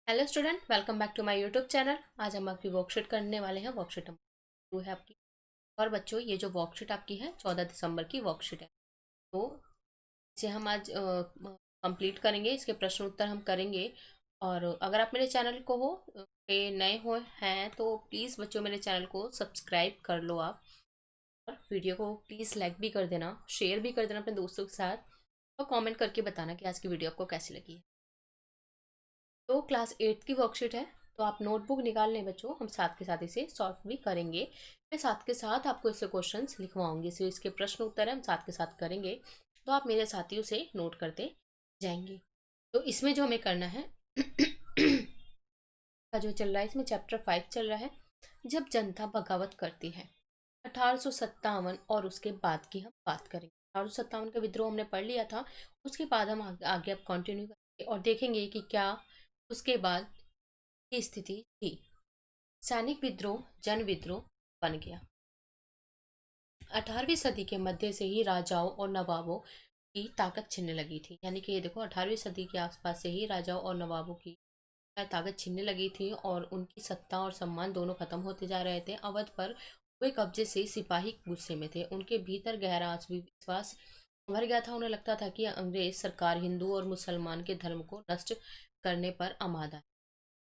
Hello student, welcome back to my YouTube channel. आज हम आपकी वर्कशीट करने वाले हैं। वर्कशीट नंबर 2 है आपकी। और बच्चों, ये जो वर्कशीट आपकी है 14 दिसंबर की वर्कशीट है। तो इसे हम आज कंप्लीट करेंगे। इसके प्रश्न उत्तर हम करेंगे। और अगर आप मेरे चैनल को पे नए हो हैं तो प्लीज़ बच्चों मेरे चैनल को सब्सक्राइब कर लो आप। और वीडियो को प्लीज़ लाइक भी कर देना, शेयर भी कर देना अपने दोस्तों के साथ। और कमेंट करके बताना कि आज की वीडियो आपको कैसी लगी। तो क्लास 8 की वर्कशीट है। तो आप नोटबुक निकाल लें बच्चों, हम साथ के साथ इसे सॉल्व भी करेंगे। मैं साथ के साथ आपको इससे क्वेश्चंस लिखवाऊंगी, इसलिए इसके प्रश्न उत्तर हम साथ के साथ करेंगे। तो आप मेरे साथियों से नोट करते जाएंगे। तो इसमें जो हमें करना है का जो चल रहा है, इसमें चैप्टर 5 चल रहा है। जब जनता बगावत करती है। 1857 और उसके बाद की हम बात करेंगे। 1857 का विद्रोह हमने पढ़ लिया था। उसके बाद हम आगे अब कंटिन्यू करेंगे और देखेंगे कि क्या उसके बाद की स्थिति थी। सैनिक विद्रोह जन विद्रोह बन गया। 18वीं सदी के मध्य से ही राजाओं और नवाबों की ताकत छिनने लगी थी। यानी कि ये देखो, 18वीं सदी के आसपास से ही राजाओं और नवाबों की ताकत छिनने लगी थी और उनकी सत्ता और सम्मान दोनों खत्म होते जा रहे थे। अवध पर हुए कब्जे से सिपाही गुस्से में थे। उनके भीतर गहरा विश्वास भर गया था। उन्हें लगता था कि अंग्रेज सरकार हिंदू और मुसलमान के धर्म को नष्ट करने पर आमादा है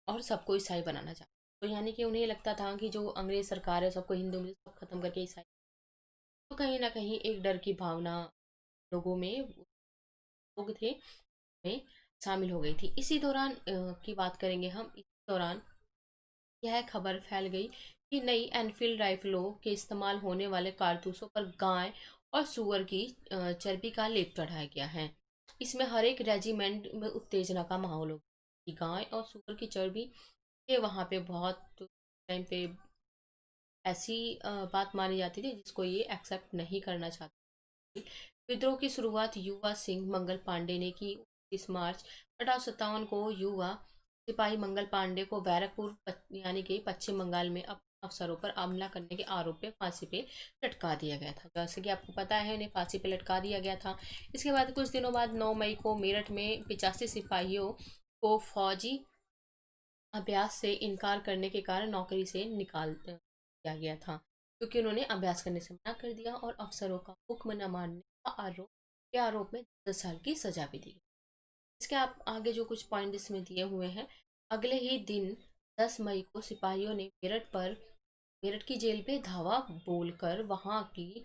और सबको ईसाई बनाना चाहता। तो यानी कि उन्हें लगता था कि जो अंग्रेज सरकार है सबको हिंदू में सब खत्म करके ईसाई। तो कहीं ना कहीं एक डर की भावना लोगों में, लोग थे, में शामिल हो गई थी। इसी दौरान की बात करेंगे हम। इस दौरान यह खबर फैल गई कि नई एनफील्ड राइफलों के इस्तेमाल होने वाले कारतूसों पर गाय और सुअर की चर्बी का लेप चढ़ाया गया है। इसमें हर एक रेजिमेंट में उत्तेजना का माहौल हो गया। गाय और सुअर की चर्बी ये वहाँ पे बहुत टाइम पे ऐसी बात मानी जाती थी जिसको ये एक्सेप्ट नहीं करना चाहते। विद्रोह की शुरुआत युवा सिंह मंगल पांडे ने की। 30 मार्च 1857 को युवा सिपाही मंगल पांडे को बैरकपुर यानी कि पश्चिम बंगाल में अफसरों पर हमला करने के आरोप में फांसी पे लटका दिया गया था। जैसे कि आपको पता है, उन्हें फांसी पे लटका दिया गया था। इसके बाद कुछ दिनों बाद 9 मई को मेरठ में 85 सिपाहियों को फौजी अभ्यास से इनकार करने के कारण नौकरी से निकाल दिया गया था, क्योंकि उन्होंने अभ्यास करने से मना कर दिया और अफसरों का हुक्म न मानने का आरोप में 10 साल की सजा भी दी। इसके आप आगे जो कुछ पॉइंट इसमें दिए हुए हैं। अगले ही दिन 10 मई को सिपाहियों ने मेरठ की जेल पे धावा बोलकर वहां की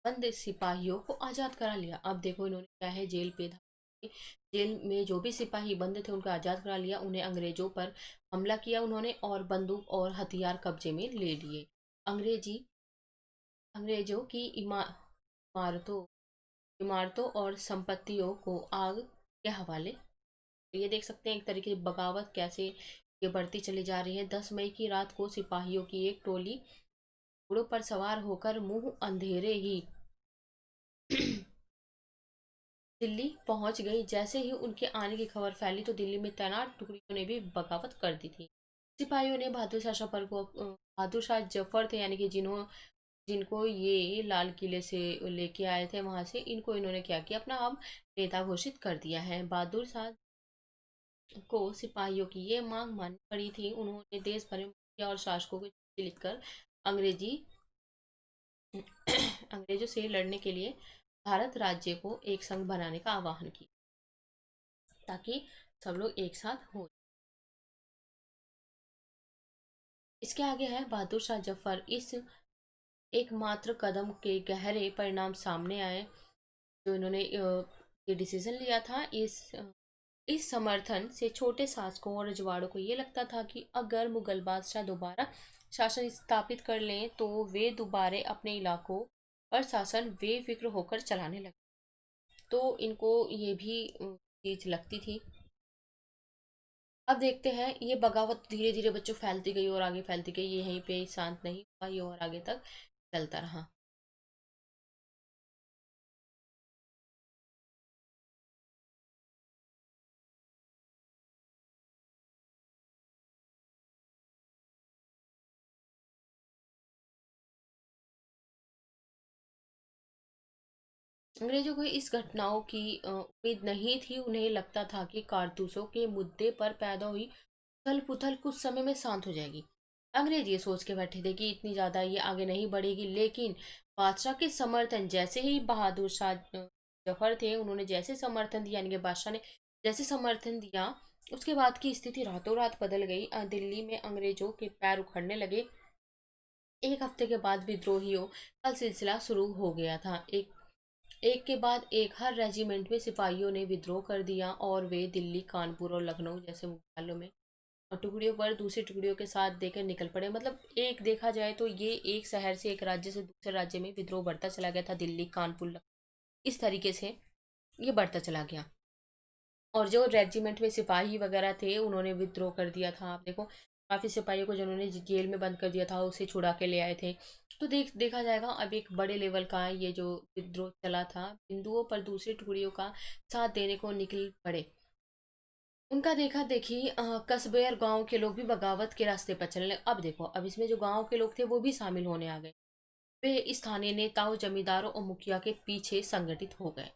बंद सिपाहियों को आजाद करा लिया। अब देखो इन्होंने क्या है, जेल में जो भी सिपाही बंद थे उनको आजाद करा लिया। उन्हें अंग्रेजों पर हमला किया उन्होंने और बंदूक और हथियार कब्जे में ले लिए। अंग्रेजी अंग्रेजों की इमारतों इमारतों और संपत्तियों को आग के हवाले। तो ये देख सकते हैं एक तरीके से बगावत कैसे ये बढ़ती चली जा रही है। 10 मई की रात को सिपाहियों की एक टोली घोड़ों पर सवार होकर मुंह अंधेरे ही दिल्ली पहुंच गई। जैसे ही उनके आने की खबर फैली तो दिल्ली में तैनात टुकड़ियों ने भी बगावत कर दी थी। सिपाहियों ने बहादुर शाह जफर थे, यानी कि जिनको ये लाल किले से लेके आए थे, वहां से इनको इन्होंने क्या किया, अपना अब नेता घोषित कर दिया है। बहादुर शाह को सिपाहियों की ये मांग माननी पड़ी थी। उन्होंने देश भर में मुखिया और शासकों को चिट्ठी लिखकर अंग्रेजी अंग्रेजों से लड़ने के लिए भारत राज्य को एक संघ बनाने का आह्वान किया, ताकि सब लोग एक साथ हो। इसके आगे है बहादुर शाह जफर। इस एकमात्र कदम के गहरे परिणाम सामने आए। जो इन्होंने ये डिसीजन लिया था, इस समर्थन से छोटे शासकों और रजवाड़ों को ये लगता था कि अगर मुगल बादशाह दोबारा शासन स्थापित कर लें तो वे दोबारा अपने इलाकों पर शासन बेफिक्र होकर चलाने लगे। तो इनको ये भी चीज लगती थी। अब देखते हैं, ये बगावत धीरे धीरे बच्चों फैलती गई और आगे फैलती गई। ये यहीं पे शांत नहीं हुआ, ये और आगे तक चलता रहा। अंग्रेजों को इस घटनाओं की उम्मीद नहीं थी। उन्हें लगता था कि कारतूसों के मुद्दे पर पैदा हुई उथल पुथल कुछ समय में शांत हो जाएगी। अंग्रेज ये सोच के बैठे थे कि इतनी ज्यादा ये आगे नहीं बढ़ेगी, लेकिन बादशाह के समर्थन, जैसे ही बहादुर शाह जफर थे, उन्होंने जैसे समर्थन दिया, यानी कि बादशाह ने जैसे समर्थन दिया, उसके बाद की स्थिति रातों रात बदल गई। दिल्ली में अंग्रेजों के पैर उखड़ने लगे। एक हफ्ते के बाद विद्रोहियों का सिलसिला शुरू हो गया था। एक एक के बाद एक हर रेजिमेंट में सिपाहियों ने विद्रोह कर दिया और वे दिल्ली, कानपुर और लखनऊ जैसे मुख्यालयों में टुकड़ियों पर दूसरी टुकड़ियों के साथ देकर निकल पड़े। मतलब एक देखा जाए तो ये एक शहर से, एक राज्य से दूसरे राज्य में विद्रोह बढ़ता चला गया था। दिल्ली, कानपुर, इस तरीके से ये बढ़ता चला गया। और जो रेजिमेंट में सिपाही वगैरह थे, उन्होंने विद्रोह कर दिया था। आप देखो, काफी सिपाहियों को जिन्होंने जेल में बंद कर दिया था, उसे छुड़ा के ले आए थे। तो देखा जाएगा अब एक बड़े लेवल का ये जो विद्रोह चला था, बिंदुओं पर दूसरी टुकड़ियों का साथ देने को निकल पड़े। उनका देखा देखी कस्बे और गांव के लोग भी बगावत के रास्ते पर चलने। अब देखो, अब इसमें जो गांव के लोग थे वो भी शामिल होने आ गए। वे स्थानीय नेताओं, जमींदारों और मुखिया के पीछे संगठित हो गए,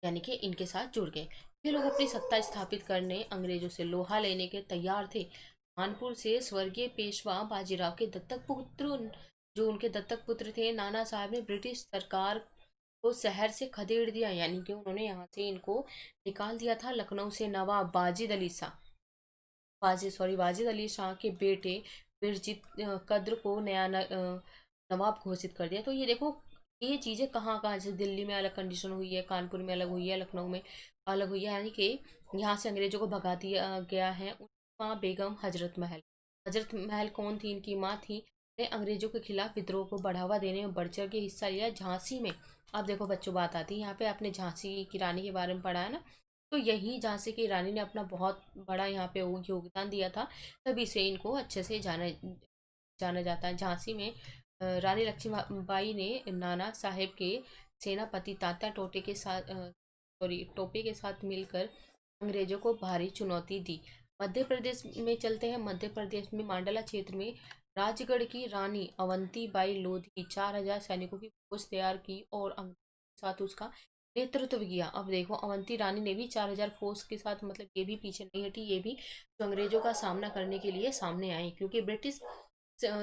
यानी कि इनके साथ जुड़ गए। ये लोग अपनी सत्ता स्थापित करने अंग्रेजों से लोहा लेने के तैयार थे। कानपुर से स्वर्गीय पेशवा बाजीराव के दत्तक पुत्र, जो उनके दत्तक पुत्र थे, नाना साहब ने ब्रिटिश सरकार को शहर से खदेड़ दिया, यानी कि उन्होंने यहाँ से इनको निकाल दिया था। लखनऊ से नवाब वाजिद अली शाह के बेटे बिरजित कद्र को नया नवाब घोषित कर दिया। तो ये देखो, ये चीज़ें कहाँ कहाँ, जैसे दिल्ली में अलग कंडीशन हुई है, कानपुर में अलग हुई है, लखनऊ में अलग हुई है, यानी कि यहाँ से अंग्रेजों को भगा दिया गया है। माँ बेगम हजरत महल कौन थी? इनकी माँ थी। ने अंग्रेजों के खिलाफ विद्रोह को बढ़ावा देने में बढ़ चढ़ के हिस्सा लिया झांसी में। अब देखो बच्चों, बात आती है यहाँ पे, आपने झांसी की रानी के बारे में पढ़ा है ना, तो यही झांसी की रानी ने अपना बहुत बड़ा यहाँ पे योगदान दिया था, तभी से इनको अच्छे से जाना जाना जाता है। झांसी में रानी लक्ष्मीबाई ने नाना साहेब के सेनापति तात्या टोटे के साथ सॉरी टोपे के साथ मिलकर अंग्रेजों को भारी चुनौती दी। मध्य प्रदेश में चलते हैं। मध्य प्रदेश में मांडला क्षेत्र में राजगढ़ की रानी अवंती बाई लोधी 4,000 सैनिकों की फौज तैयार की और अंग्रेजों के साथ उसका नेतृत्व किया। अब देखो, अवंती रानी ने भी 4,000 फोर्स के साथ, मतलब ये भी पीछे नहीं हटी, ये भी तो अंग्रेजों का सामना करने के लिए सामने आई, क्योंकि ब्रिटिश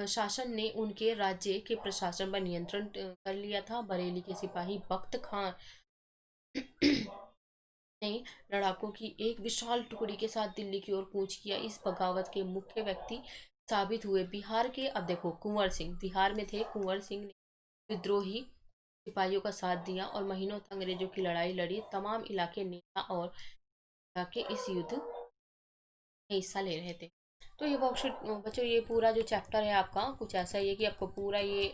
शासन ने उनके राज्य के प्रशासन पर नियंत्रण कर लिया था। बरेली के सिपाही बख्त खान ने लड़ाकों की एक विशाल टुकड़ी के साथ दिल्ली की ओर कूच किया। इस बगावत के मुख्य व्यक्ति साबित हुए बिहार के, अब देखो, कुंवर सिंह बिहार में थे। कुंवर सिंह ने विद्रोही सिपाहियों का साथ दिया और महीनों तक अंग्रेजों की लड़ाई लड़ी। तमाम इलाके नेता और इलाके इस युद्ध में हिस्सा ले रहे थे। तो ये वर्कशीट बच्चों, ये पूरा जो चैप्टर है आपका कुछ ऐसा ही है कि आपको पूरा ये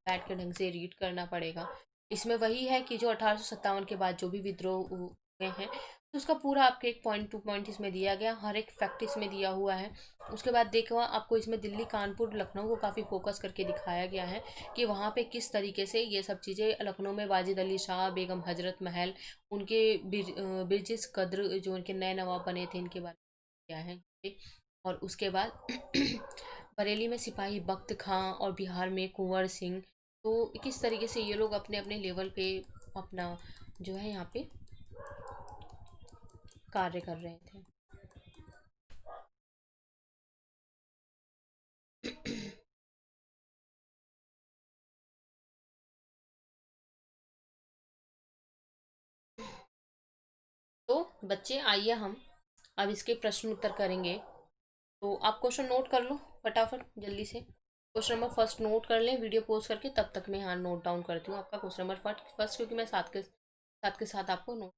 बैठ के ढंग से रीड करना पड़ेगा। इसमें वही है कि जो 1857 के बाद जो भी विद्रोह हुए हैं, तो उसका पूरा आपके एक पॉइंट टू पॉइंट इसमें दिया गया, हर एक फैक्ट इसमें दिया हुआ है। उसके बाद देखो, आपको इसमें दिल्ली, कानपुर, लखनऊ को काफ़ी फोकस करके दिखाया गया है कि वहाँ पे किस तरीके से ये सब चीज़ें, लखनऊ में वाजिद अली शाह, बेगम हजरत महल, उनके बिरजिस कद्र जो उनके नए नवाब बने थे, इनके बारे में क्या है। और उसके बाद बरेली में सिपाही बख्त खां और बिहार में कुंवर सिंह, तो किस तरीके से ये लोग अपने अपने लेवल पे अपना जो है यहाँ पे कार्य कर रहे थे। तो बच्चे, आइए हम अब इसके प्रश्न उत्तर करेंगे। तो आप क्वेश्चन नोट कर लो फटाफट जल्दी से। क्वेश्चन नंबर फर्स्ट नोट कर लें वीडियो पॉज करके, तब तक मैं यहाँ नोट डाउन करती हूँ आपका क्वेश्चन नंबर फर्स्ट, क्योंकि मैं साथ के साथ आपको नोट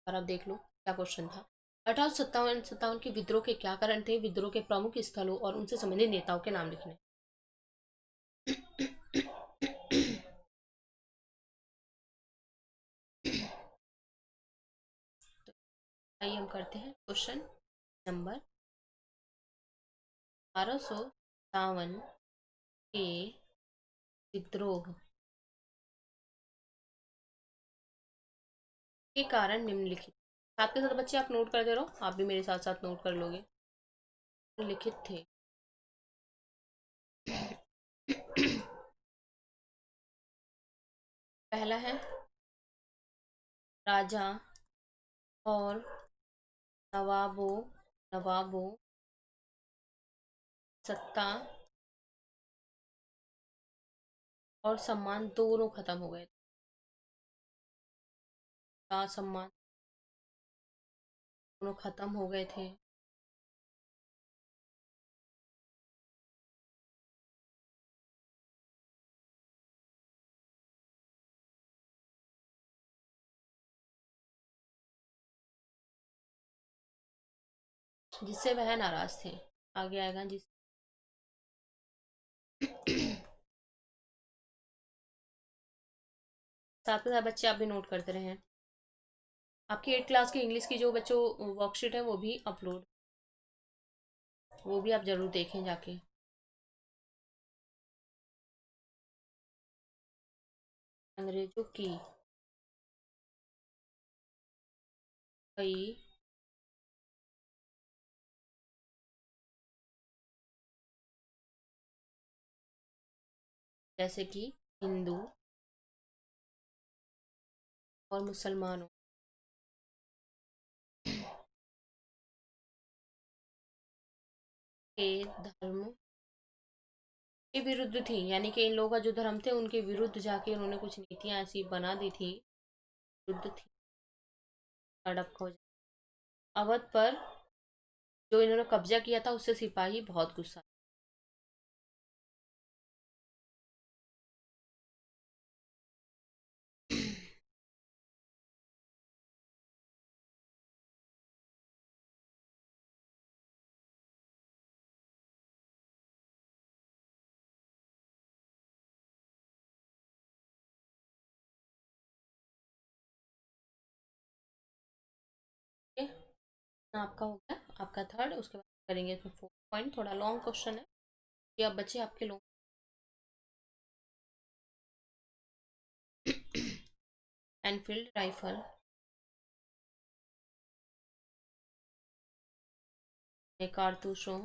और अब देख लो क्या क्वेश्चन था। 1857 के विद्रोह के क्या कारण थे? विद्रोह के प्रमुख स्थलों और उनसे संबंधित नेताओं के नाम लिखने। आइए हम करते हैं क्वेश्चन नंबर 1857 के विद्रोह के कारण निम्नलिखित। साथ के साथ बच्चे आप नोट करते रहो, आप भी मेरे साथ साथ नोट कर लोगे। लिखित थे। पहला है राजा और नवाबों नवाबों सत्ता और सम्मान दोनों खत्म हो गए। सम्मान दोनों खत्म हो गए थे। जिससे वह नाराज थे। आगे आएगा जिस साथ में साथ बच्चे आप भी नोट करते रहे। आपकी 8 क्लास की इंग्लिश की जो बच्चों वर्कशीट है वो भी अपलोड, वो भी आप जरूर देखें जाके। अंग्रेजों की कई जैसे कि हिंदू और मुसलमानों के धर्म के विरुद्ध थी, यानी कि इन लोगों का जो धर्म थे उनके विरुद्ध जाके उन्होंने कुछ नीतियां ऐसी बना दी थी, विरुद्ध थी। हड़प हो जाए। अवध पर जो इन्होंने कब्जा किया था उससे सिपाही बहुत गुस्सा। ठीक है, आपका हो गया, आपका थर्ड। उसके बाद करेंगे इसमें 4 पॉइंट, थोड़ा लॉन्ग क्वेश्चन है ये, अब बच्चे आपके लोग एनफील्ड राइफल में कारतूसों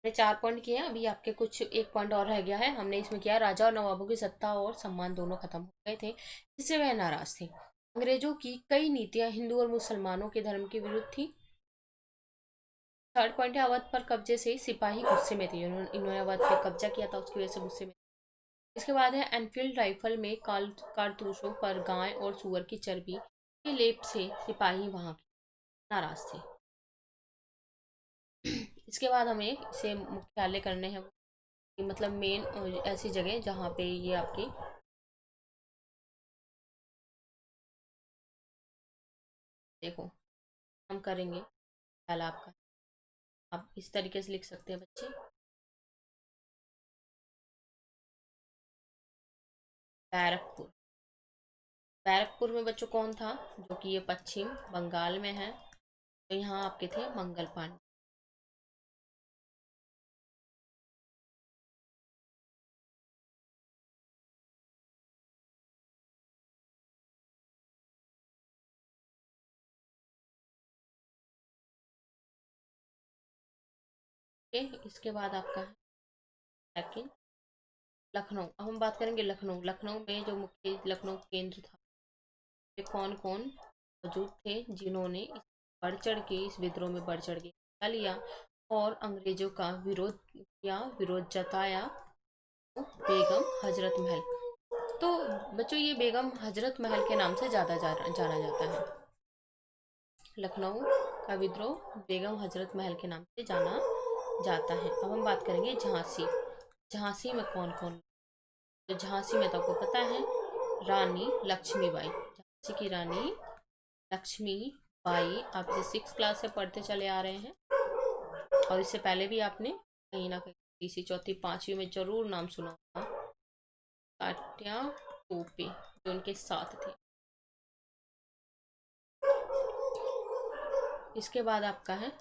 ने 4 पॉइंट किए हैं। अभी आपके कुछ 1 पॉइंट और रह गया है। हमने इसमें किया राजा और नवाबों की सत्ता और सम्मान दोनों खत्म हो गए थे, जिससे वह नाराज थे। अंग्रेजों की कई नीतियां हिंदू और मुसलमानों के धर्म के विरुद्ध थी। थर्ड पॉइंट है अवध पर कब्जे से सिपाही गुस्से में थे, इन्होंने अवध पे कब्जा किया था उसकी वजह से गुस्से में। इसके बाद है एनफील्ड राइफल में कारतूसों पर गाय और सुअर की चर्बी के लेप से सिपाही वहां नाराज थे। इसके बाद हमें इसे मुख्यालय करने हैं, मतलब मेन ऐसी जगह जहाँ पे ये आपकी देखो हम करेंगे। पहला आपका, आप इस तरीके से लिख सकते हैं बच्चे। बैरकपुर। बैरकपुर में बच्चों कौन था, जो कि ये पश्चिम बंगाल में है, तो यहाँ आपके थे मंगल पांडे। इसके बाद आपका है सेकंड लखनऊ। अब हम बात करेंगे लखनऊ। लखनऊ में जो मुख्य लखनऊ केंद्र था, ये कौन कौन मौजूद थे जिन्होंने बढ़ चढ़ के इस विद्रोह में बढ़ चढ़ के हिस्सा लिया और अंग्रेजों का विरोध किया, विरोध जताया। बेगम हजरत महल। तो बच्चों ये बेगम हजरत महल के नाम से ज़्यादा जाना जाता है। लखनऊ का विद्रोह बेगम हजरत महल के नाम से जाना जाता है। अब हम बात करेंगे झांसी। झांसी में कौन कौन, तो झांसी में तो आपको पता है रानी लक्ष्मीबाई। झांसी की रानी लक्ष्मी बाई, आप इसे 6 क्लास से पढ़ते चले आ रहे हैं और इससे पहले भी आपने कहीं ना कहीं तीसरी चौथी पांचवी में जरूर नाम सुना होगा, तात्या टोपे, जो उनके साथ थे। इसके बाद आपका है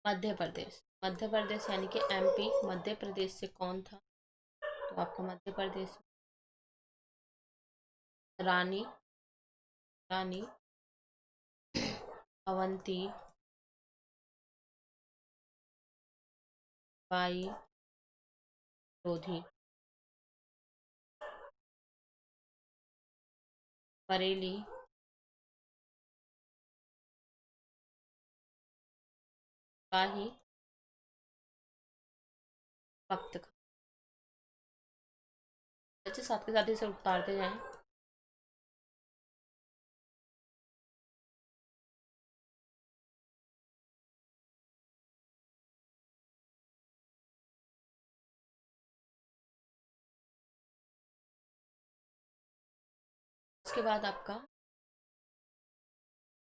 मध्य प्रदेश। मध्य प्रदेश यानी कि एमपी, मध्य प्रदेश से कौन था? तो आपका मध्य प्रदेश रानी, रानी अवंती बाई लोधी, बरेली सिपाही वक्त खान। बच्चे साथ के साथ इसे उतारते जाएं। इसके बाद आपका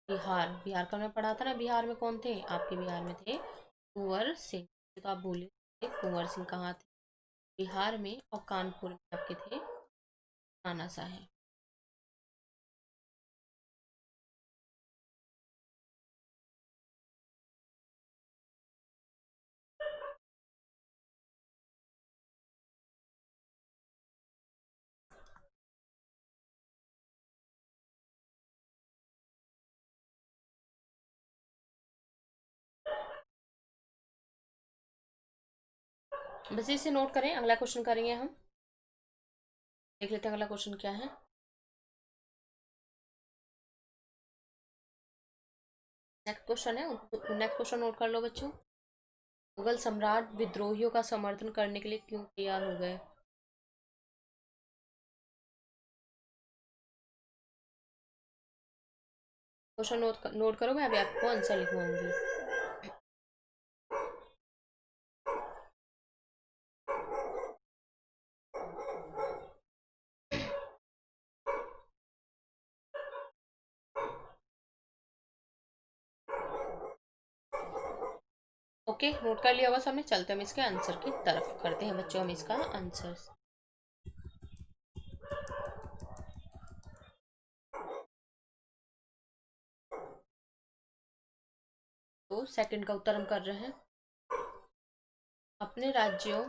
बिहार। बिहार का मैं पढ़ा था ना, बिहार में कौन थे आपके? बिहार में थे कुंवर सिंह। तो आप बोले थे कुंवर सिंह कहाँ थे? बिहार में। और कानपुर में आपके थे नाना साहेब। बस इसे नोट करें, अगला क्वेश्चन करेंगे हम। देख लेते हैं अगला क्वेश्चन क्या है। नेक्स्ट क्वेश्चन है, नेक्स्ट क्वेश्चन नोट कर लो बच्चों। मुगल सम्राट विद्रोहियों का समर्थन करने के लिए क्यों तैयार हो गए? क्वेश्चन नोट करो, मैं अभी आपको आंसर लिखवाऊंगी। ओके, नोट कर लिया होगा सबने। चलते हम इसके आंसर की तरफ, करते हैं बच्चों हम इसका आंसर। तो सेकंड का उत्तर हम कर रहे हैं। अपने राज्यों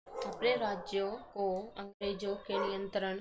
अपने राज्यों को अंग्रेजों के नियंत्रण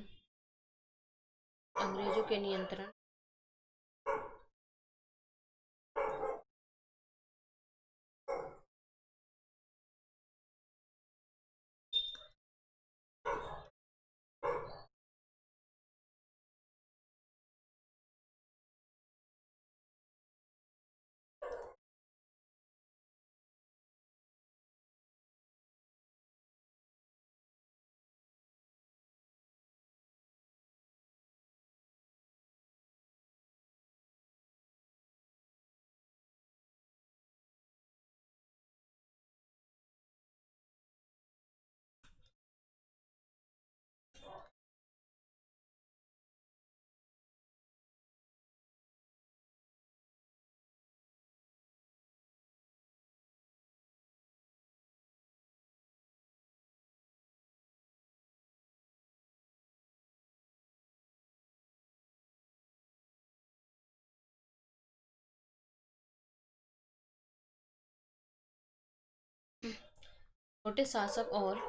छोटे शासक और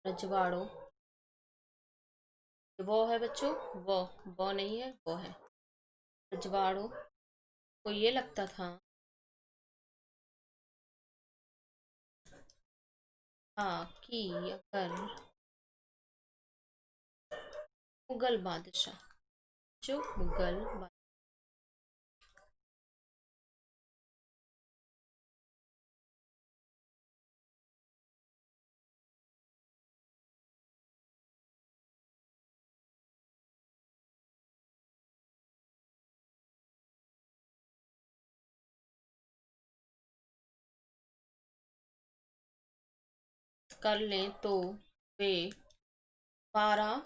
रजवाड़ों, वो है बच्चों, वो नहीं है, वो है रजवाड़ों को ये लगता था, हाँ, कि अगर मुगल बादशाह, जो मुगल कर लें तो वे 12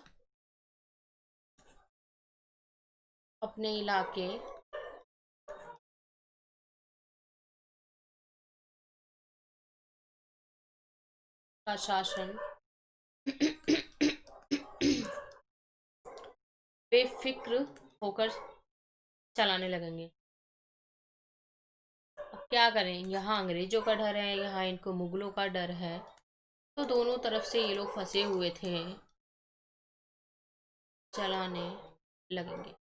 अपने इलाके का शासन बेफिक्र होकर चलाने लगेंगे। अब क्या करें, यहाँ अंग्रेजों का डर है, यहाँ इनको मुगलों का डर है, तो दोनों तरफ से ये लोग फंसे हुए थे, चलाने लगेंगे।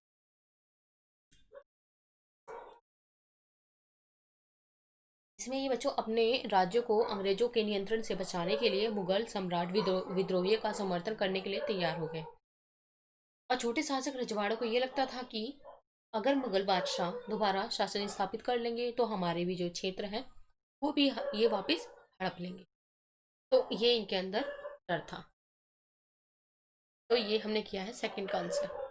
इसमें ये बच्चों अपने राज्यों को अंग्रेजों के नियंत्रण से बचाने के लिए मुगल सम्राट विद्रोहियों का समर्थन करने के लिए तैयार हो गए। और छोटे शासक रजवाड़ों को ये लगता था कि अगर मुगल बादशाह दोबारा शासन स्थापित कर लेंगे तो हमारे भी जो क्षेत्र हैं वो भी ये वापस हड़प लेंगे। तो ये इनके अंदर डर था। तो ये हमने किया है सेकंड का आंसर।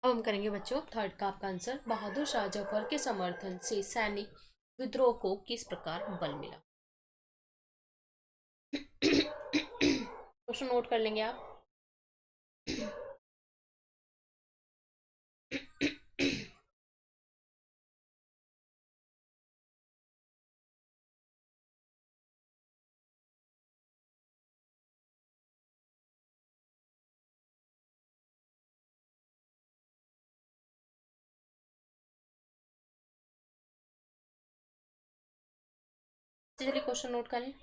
अब हम करेंगे बच्चों थर्ड का आपका आंसर। बहादुर शाह जफर के समर्थन से सैनिक विद्रोह को किस प्रकार बल मिला? क्वेश्चन नोट कर लेंगे आप। चलिए क्वेश्चन नोट कर लें।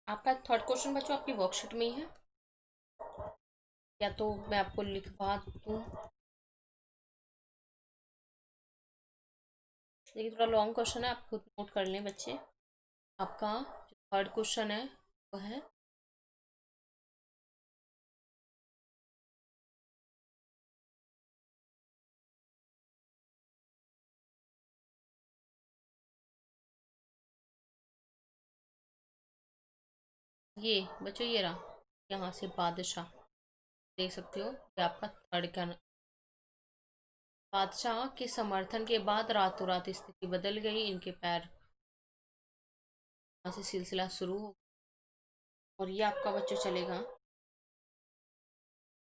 आपका थर्ड क्वेश्चन बच्चों आपकी वर्कशीट में ही है, या तो मैं आपको लिखवा दूँ? देखिए थोड़ा लॉन्ग क्वेश्चन है, आप खुद नोट कर लें बच्चे। आपका जो थर्ड क्वेश्चन है वो है, ये बच्चों ये रहा, यहाँ से बादशाह देख सकते हो, ये आपका थर्ड का बादशाह के समर्थन के बाद रातों रात स्थिति बदल गई, इनके पैर यहाँ से सिलसिला शुरू हो। और ये आपका बच्चों चलेगा,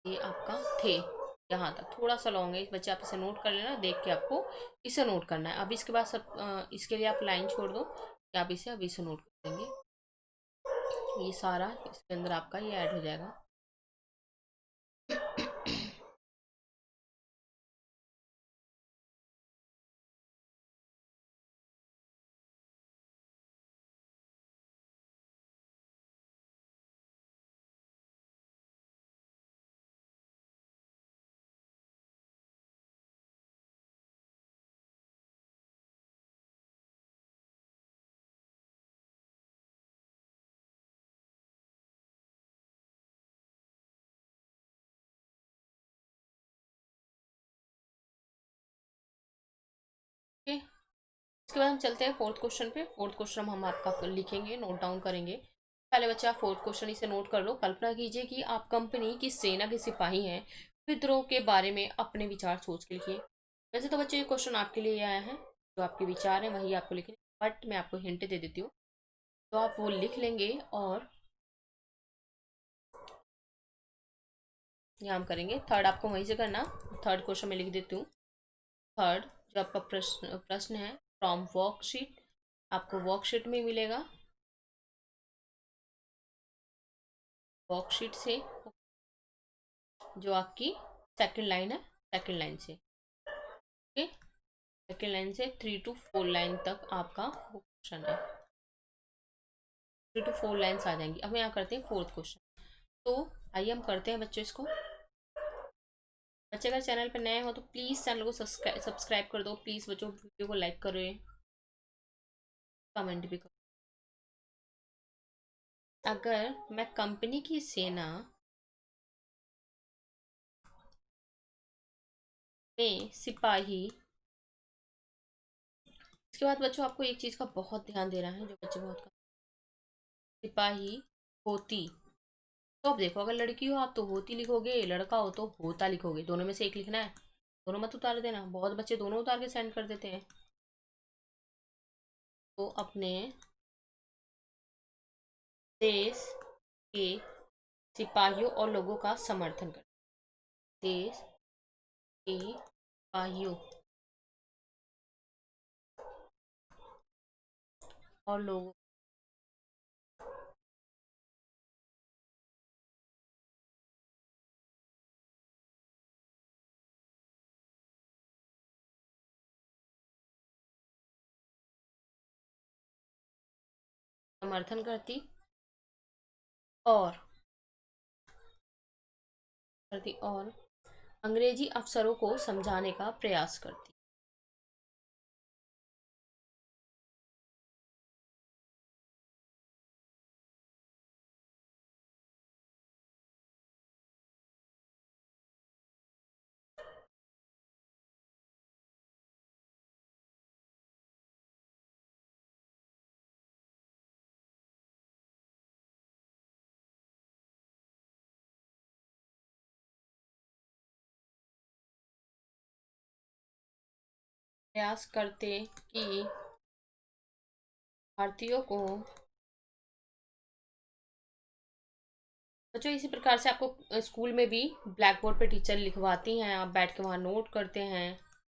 ये आपका थे यहाँ तक, थोड़ा सा लॉन्ग है बच्चे, आप इसे नोट कर लेना, देख के आपको इसे नोट करना है। अब इसके बाद सब इसके लिए आप लाइन छोड़ दो कि आप इसे अभी से नोट कर देंगे। ये सारा इसके अंदर आपका ये ऐड हो जाएगा। ओके, इसके बाद हम चलते हैं फोर्थ क्वेश्चन पे। फोर्थ क्वेश्चन हम आपका लिखेंगे, नोट डाउन करेंगे। पहले बच्चे आप फोर्थ क्वेश्चन इसे नोट कर लो। कल्पना कीजिए कि आप कंपनी की सेना के सिपाही हैं, विद्रोह के बारे में अपने विचार सोच के लिखिए। वैसे तो बच्चे ये क्वेश्चन आपके लिए आया है, जो आपके विचार हैं वही आपको लिखने, बट मैं आपको हिंट दे देती हूँ, तो आप वो लिख लेंगे। और यहाँ हम करेंगे थर्ड, आपको वहीं से करना। थर्ड क्वेश्चन में लिख देती हूँ। थर्ड जो आपका प्रश्न प्रश्न है, फ्रॉम वर्कशीट, आपको वर्कशीट में मिलेगा, वर्कशीट से जो आपकी सेकंड लाइन है, सेकंड लाइन से, ओके, सेकंड लाइन से 3 to 4 लाइन तक आपका वो क्वेश्चन है। 3 to 4 लाइन्स आ जाएंगी। अब यहाँ करते हैं फोर्थ क्वेश्चन। तो आइए हम करते हैं बच्चों इसको। बच्चे अगर चैनल पर नए हो तो प्लीज़ चैनल को सब्सक्राइब कर दो, प्लीज़ बच्चों वीडियो को लाइक करो, कमेंट भी करो। अगर मैं कंपनी की सेना में सिपाही। इसके बाद बच्चों आपको एक चीज़ का बहुत ध्यान देना है, जो बच्चे बहुत सिपाही होती। तो अब देखो, अगर लड़की हो आप तो होती लिखोगे, लड़का हो तो होता लिखोगे, दोनों में से एक लिखना है। दोनों मत उतार देना, बहुत बच्चे दोनों उतार के सेंड कर देते हैं। तो अपने देश के सिपाहियों और लोगों का समर्थन कर। देश के सिपाहियों और लोगों का समर्थन और और अंग्रेजी अफसरों को समझाने का प्रयास करती। प्रयास करते कि भारतीयों को। बच्चों इसी प्रकार से आपको स्कूल में भी ब्लैक बोर्ड पे टीचर लिखवाती हैं, आप बैठ के वहाँ नोट करते हैं।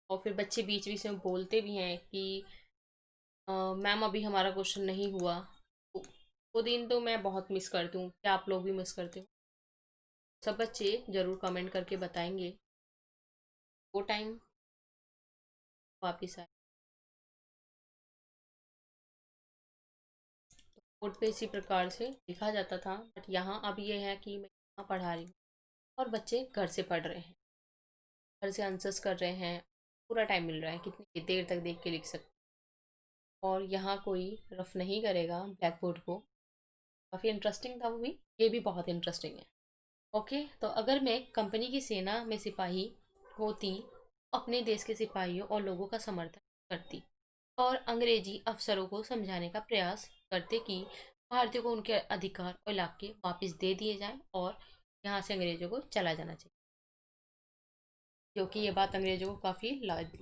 और फिर बच्चे बीच बीच में बोलते भी हैं कि मैम अभी हमारा क्वेश्चन नहीं हुआ। तो वो दिन तो मैं बहुत मिस करती हूँ, क्या आप लोग भी मिस करते हो? सब बच्चे जरूर कमेंट करके बताएंगे वो टाइम वापिस आए। बोर्ड पे इसी प्रकार से लिखा जाता था, बट यहाँ अब ये है कि मैं यहाँ पढ़ा रही हूँ और बच्चे घर से पढ़ रहे हैं, घर से आंसर्स कर रहे हैं। पूरा टाइम मिल रहा है, कितनी देर तक देख के लिख सकते। और यहाँ कोई रफ नहीं करेगा ब्लैक बोर्ड को। काफ़ी इंटरेस्टिंग था वो भी, ये भी बहुत इंटरेस्टिंग है। ओके, तो अगर मैं कंपनी की सेना में सिपाही होती, अपने देश के सिपाहियों और लोगों का समर्थन करती और अंग्रेजी अफसरों को समझाने का प्रयास करते कि भारतीयों को उनके अधिकार और इलाके वापस दे दिए जाएं और यहाँ से अंग्रेजों को चला जाना चाहिए, क्योंकि ये बात अंग्रेजों को काफ़ी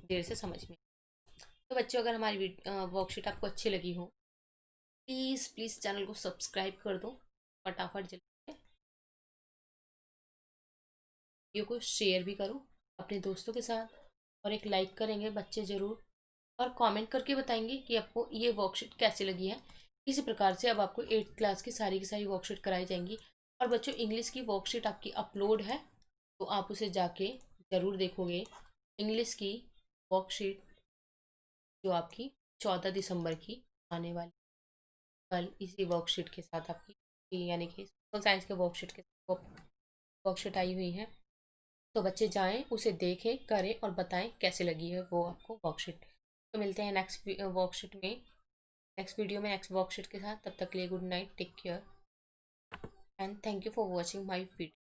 देर से समझ में। तो बच्चों, अगर हमारी वर्कशीट आपको अच्छी लगी हो, प्लीज़ प्लीज़ चैनल को सब्सक्राइब कर दो, फटाफट जल्दी वीडियो को शेयर भी करो अपने दोस्तों के साथ, और एक लाइक करेंगे बच्चे ज़रूर, और कमेंट करके बताएंगे कि आपको ये वर्कशीट कैसी लगी है। इसी प्रकार से अब आपको 8th क्लास की सारी वर्कशीट कराई जाएंगी। और बच्चों, इंग्लिश की वर्कशीट आपकी अपलोड है, तो आप उसे जाके ज़रूर देखोगे। इंग्लिश की वर्कशीट जो आपकी 14 दिसंबर की आने वाली, कल इसी वर्कशीट के साथ आपकी, यानी कि सोशल साइंस के वर्कशीट के साथ वर्कशीट आई हुई है। तो बच्चे जाएं, उसे देखें, करें और बताएं कैसे लगी है वो आपको वर्कशीट। तो मिलते हैं नेक्स्ट वर्कशीट में, नेक्स्ट वीडियो में नेक्स्ट वर्कशीट के साथ। तब तक के लिए good night, take care and thank you for watching my video.